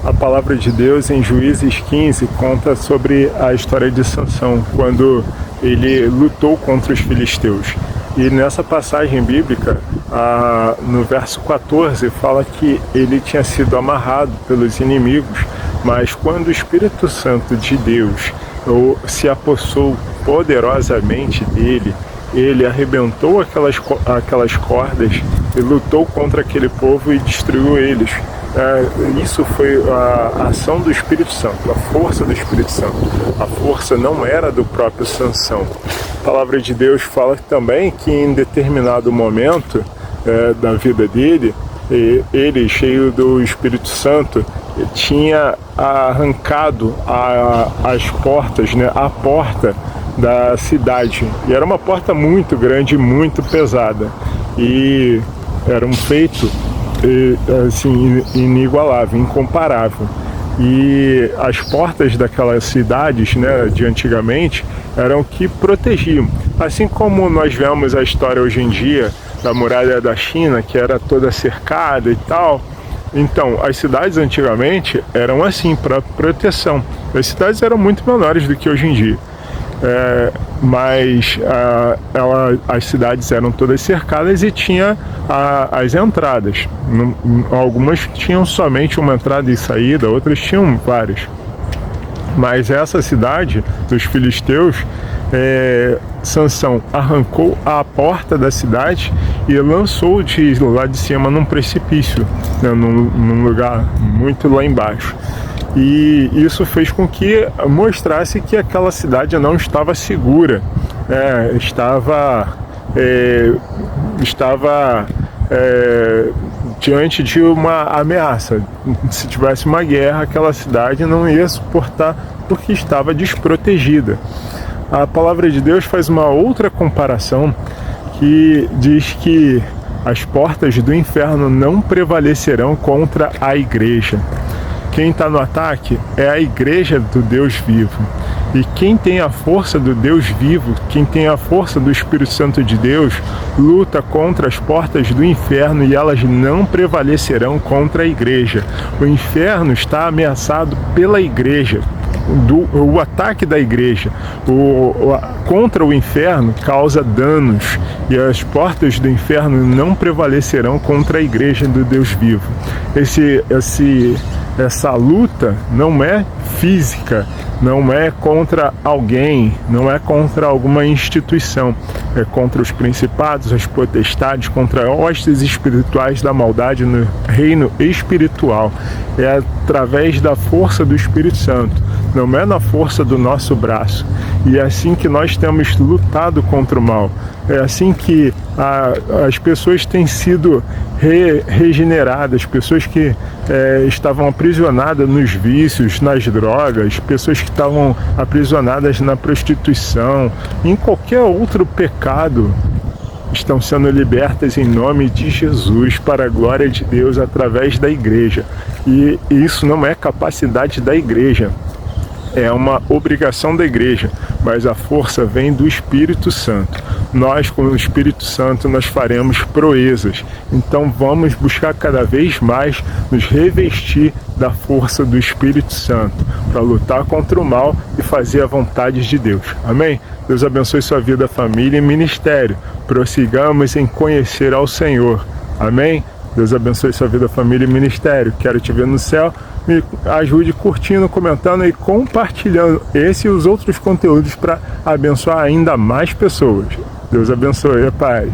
A palavra de Deus em Juízes 15 conta sobre a história de Sansão, quando ele lutou contra os filisteus. E nessa passagem bíblica, no verso 14, fala que ele tinha sido amarrado pelos inimigos, mas quando o Espírito Santo de Deus se apossou poderosamente dele, ele arrebentou aquelas cordas e lutou contra aquele povo e destruiu eles. Isso foi a ação do Espírito Santo, a força do Espírito Santo. A força não era do próprio Sansão. A palavra de Deus fala também que em determinado momento da vida dele, ele, cheio do Espírito Santo, tinha arrancado as portas, a porta da cidade. E era uma porta muito grande, muito pesada. E era um feito assim, inigualável, incomparável. E as portas daquelas cidades, de antigamente, eram que protegiam. Assim como nós vemos a história hoje em dia da muralha da China, que era toda cercada e tal. Então, as cidades antigamente eram assim, para proteção. As cidades eram muito menores do que hoje em dia. Mas as cidades eram todas cercadas e tinha as entradas. Algumas tinham somente uma entrada e saída, outras tinham várias. Mas essa cidade dos filisteus, Sansão arrancou a porta da cidade e lançou de lá de cima num precipício, num lugar muito lá embaixo. E isso fez com que mostrasse que aquela cidade não estava segura, estava diante de uma ameaça. Se tivesse uma guerra, aquela cidade não ia suportar porque estava desprotegida. A palavra de Deus faz uma outra comparação que diz que as portas do inferno não prevalecerão contra a igreja. Quem está no ataque é a igreja do Deus vivo. E quem tem a força do Deus vivo, quem tem a força do Espírito Santo de Deus, luta contra as portas do inferno e elas não prevalecerão contra a igreja. O inferno está ameaçado pela igreja. O ataque da igreja contra o inferno causa danos e as portas do inferno não prevalecerão contra a igreja do Deus vivo. Essa luta não é física, não é contra alguém, não é contra alguma instituição, é contra os principados, as potestades, contra hostes espirituais da maldade no reino espiritual. É através da força do Espírito Santo, não é na força do nosso braço. E é assim que nós temos lutado contra o mal. É assim que as pessoas têm sido regeneradas, pessoas que estavam aprisionadas nos vícios, nas drogas, pessoas que estavam aprisionadas na prostituição, em qualquer outro pecado, estão sendo libertas em nome de Jesus para a glória de Deus através da igreja. E isso não é capacidade da igreja, é uma obrigação da igreja, mas a força vem do Espírito Santo. Nós, com o Espírito Santo, nós faremos proezas. Então vamos buscar cada vez mais nos revestir da força do Espírito Santo para lutar contra o mal e fazer a vontade de Deus. Amém? Deus abençoe sua vida, família e ministério. Prossigamos em conhecer ao Senhor. Amém? Deus abençoe sua vida, família e ministério. Quero te ver no céu. Me ajude curtindo, comentando e compartilhando esse e os outros conteúdos para abençoar ainda mais pessoas. Deus abençoe, a paz.